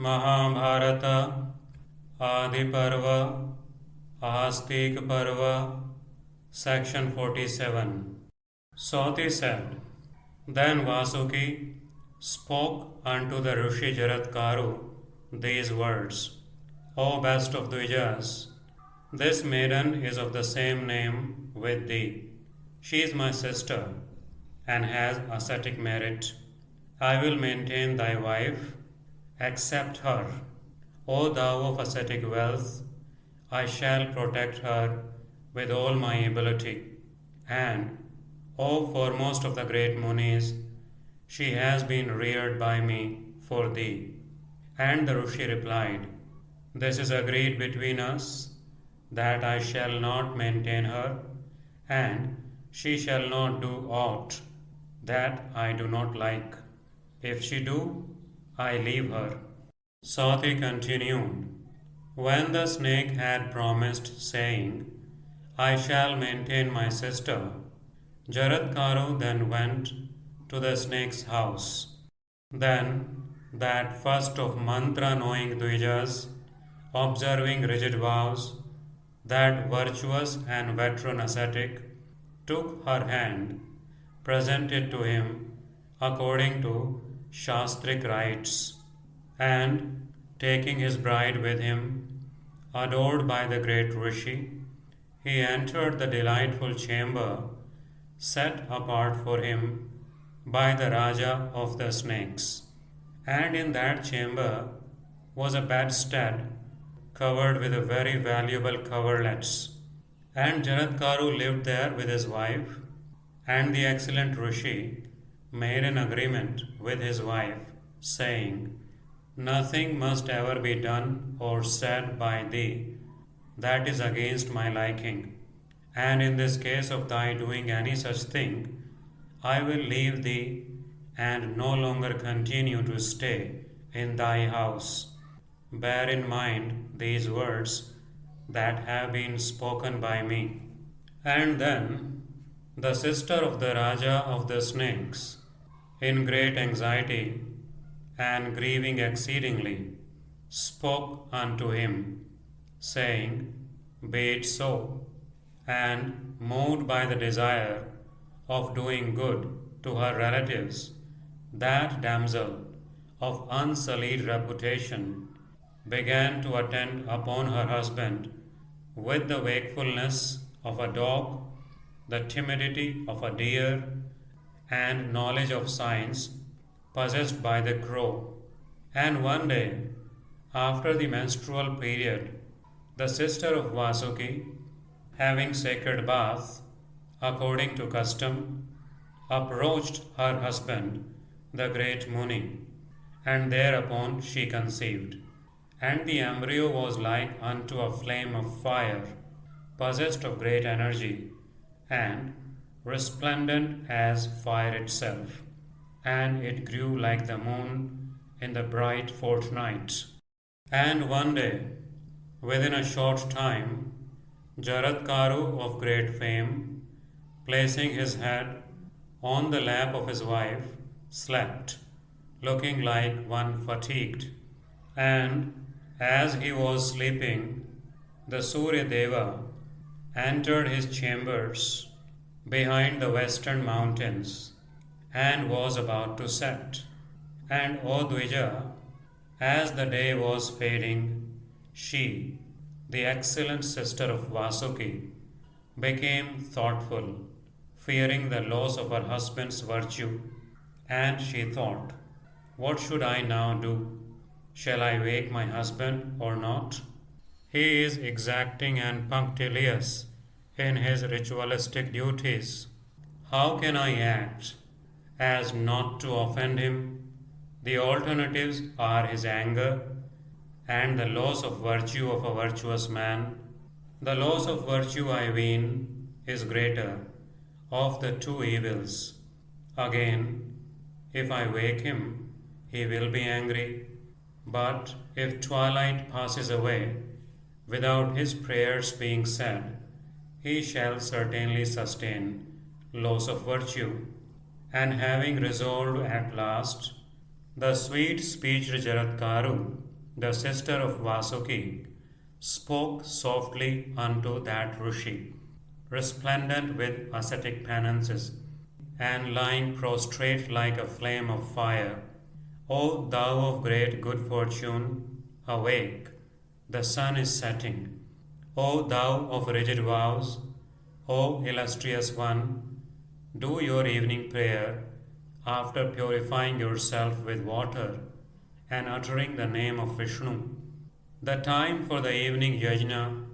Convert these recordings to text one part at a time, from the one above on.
Mahabharata, Adi Parva, Āsṭhika Parva, Section 47. Soti said, Then Vasuki spoke unto the Rishi Jaraṭkāru these words, O best of Dvijas, this maiden is of the same name with thee. She is my sister, and has ascetic merit. I will maintain thy wife. Accept her. O thou of ascetic wealth, I shall protect her with all my ability. And, O foremost of the great Munis, she has been reared by me for thee. And the Rishi replied, This is agreed between us, that I shall not maintain her, and she shall not do aught that I do not like. If she do, I leave her. Sati continued, When the snake had promised, saying, I shall maintain my sister, Jaraṭkāru then went to the snake's house. Then that first of mantra-knowing Dvijas, observing rigid vows, that virtuous and veteran ascetic, took her hand, presented to him according to Shastric rites, and, taking his bride with him, adored by the great Rishi, he entered the delightful chamber set apart for him by the Raja of the snakes. And in that chamber was a bedstead covered with very valuable coverlets. And Jaraṭkāru lived there with his wife, and the excellent Rishi made an agreement with his wife, saying, Nothing must ever be done or said by thee that is against my liking, and in this case of thy doing any such thing, I will leave thee and no longer continue to stay in thy house. Bear in mind these words that have been spoken by me. And then the sister of the Raja of the snakes, in great anxiety and grieving exceedingly, spoke unto him, saying, Be it so. And, moved by the desire of doing good to her relatives, that damsel of unsullied reputation began to attend upon her husband with the wakefulness of a dog, the timidity of a deer, and knowledge of science possessed by the crow. And one day, after the menstrual period, the sister of Vasuki, having sacred bath, according to custom, approached her husband, the great Muni, and thereupon she conceived. And the embryo was like unto a flame of fire, possessed of great energy, and resplendent as fire itself. And it grew like the moon in the bright fortnight. And one day, within a short time, Jaraṭkāru of great fame, placing his head on the lap of his wife, slept, looking like one fatigued. And as he was sleeping, the Surya Deva entered his chambers behind the western mountains, and was about to set. And O Dvija, as the day was fading, she, the excellent sister of Vasuki, became thoughtful, fearing the loss of her husband's virtue, and she thought, What should I now do? Shall I wake my husband or not? He is exacting and punctilious in his ritualistic duties. How can I act as not to offend him? The alternatives are his anger and the loss of virtue of a virtuous man. The loss of virtue, I ween, is greater of the two evils. Again, if I wake him, he will be angry. But if twilight passes away without his prayers being said, he shall certainly sustain loss of virtue. And having resolved at last, the sweet-speeched Jaraṭkāru the sister of Vasuki, spoke softly unto that Rishi, resplendent with ascetic penances, and lying prostrate like a flame of fire. O thou of great good fortune, awake, the sun is setting. O thou of rigid vows, O illustrious one, do your evening prayer after purifying yourself with water and uttering the name of Vishnu. The time for the evening yajna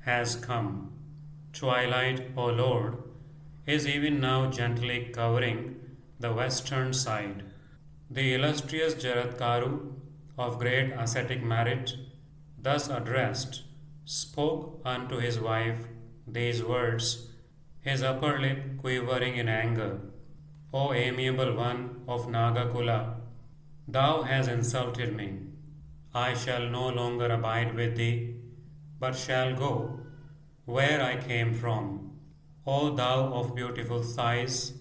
has come. Twilight, O Lord, is even now gently covering the western side. The illustrious Jaraṭkāru, of great ascetic merit, thus addressed, spoke unto his wife these words, his upper lip quivering in anger. O amiable one of Nāga-kula, thou hast insulted me. I shall no longer abide with thee, but shall go where I came from. O thou of beautiful thighs,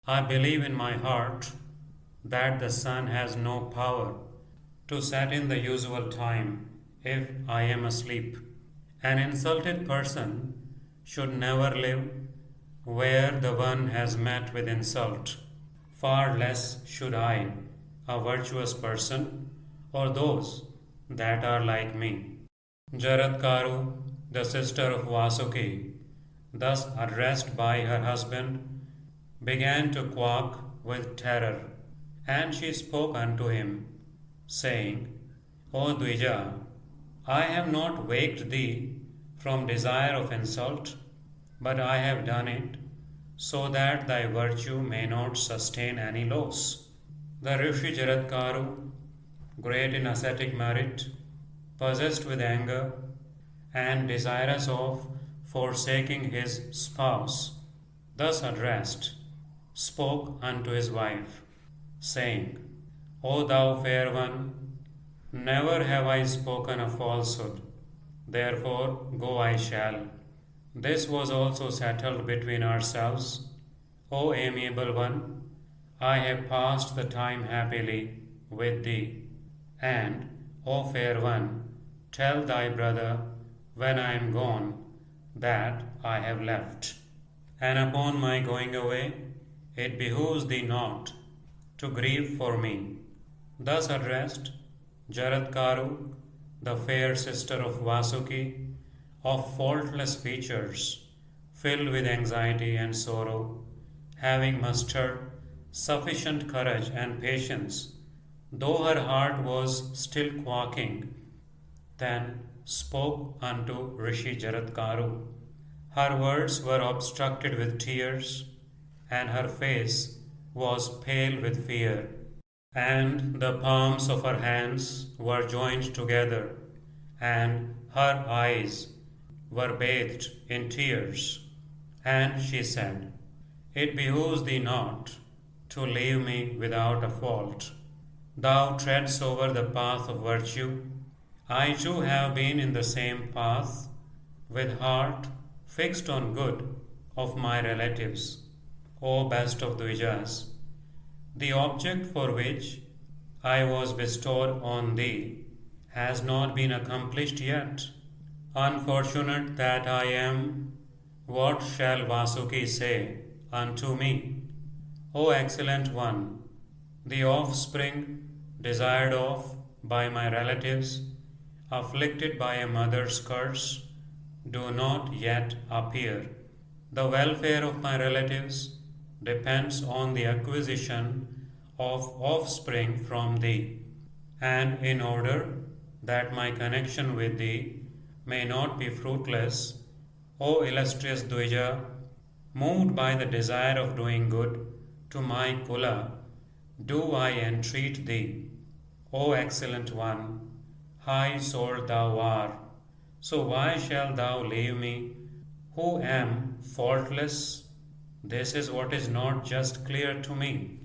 I believe in my heart that the sun has no power to set in the usual time if I am asleep. An insulted person should never live where the one has met with insult. Far less should I, a virtuous person, or those that are like me. Jaraṭkāru, the sister of Vasuki, thus addressed by her husband, began to quake with terror, and she spoke unto him, saying, O Dvija, I have not waked thee from desire of insult, but I have done it so that thy virtue may not sustain any loss. The Rishi Jaraṭkāru, great in ascetic merit, possessed with anger, and desirous of forsaking his spouse, thus addressed, spoke unto his wife, saying, O thou fair one, never have I spoken a falsehood, therefore go I shall. This was also settled between ourselves. O amiable one, I have passed the time happily with thee. And, O fair one, tell thy brother when I am gone that I have left. And upon my going away, it behooves thee not to grieve for me. Thus addressed, Jaraṭkāru, the fair sister of Vasuki, of faultless features, filled with anxiety and sorrow, having mustered sufficient courage and patience, though her heart was still quaking, then spoke unto Rishi Jaraṭkāru. Her words were obstructed with tears, and her face was pale with fear, and the palms of her hands were joined together, and her eyes were bathed in tears. And she said, It behooves thee not to leave me without a fault. Thou treadst over the path of virtue. I too have been in the same path, with heart fixed on good of my relatives. O best of Dvijas, the object for which I was bestowed on thee has not been accomplished yet. Unfortunate that I am, what shall Vasuki say unto me? O excellent one, the offspring desired of by my relatives, afflicted by a mother's curse, do not yet appear. The welfare of my relatives depends on the acquisition of offspring from thee, and in order that my connection with thee may not be fruitless, O illustrious Dvija, moved by the desire of doing good to my Kula, do I entreat thee. O excellent one, high-souled thou art, so why shalt thou leave me, who am faultless? This is what is not just clear to me.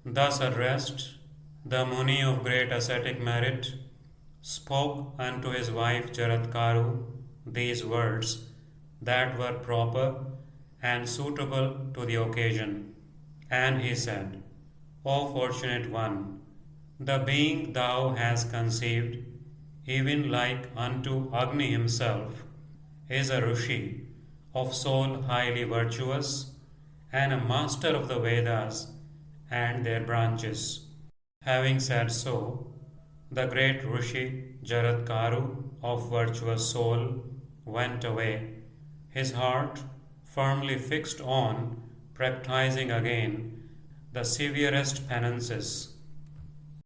Thus addressed, the Muni of great ascetic merit spoke unto his wife Jaraṭkāru these words that were proper and suitable to the occasion. And he said, O fortunate one, the being thou hast conceived even like unto Agni himself, is a Rishi of soul highly virtuous and a master of the Vedas and their branches. Having said so, the great Rishi Jaraṭkāru of virtuous soul went away, his heart firmly fixed on practicing again the severest penances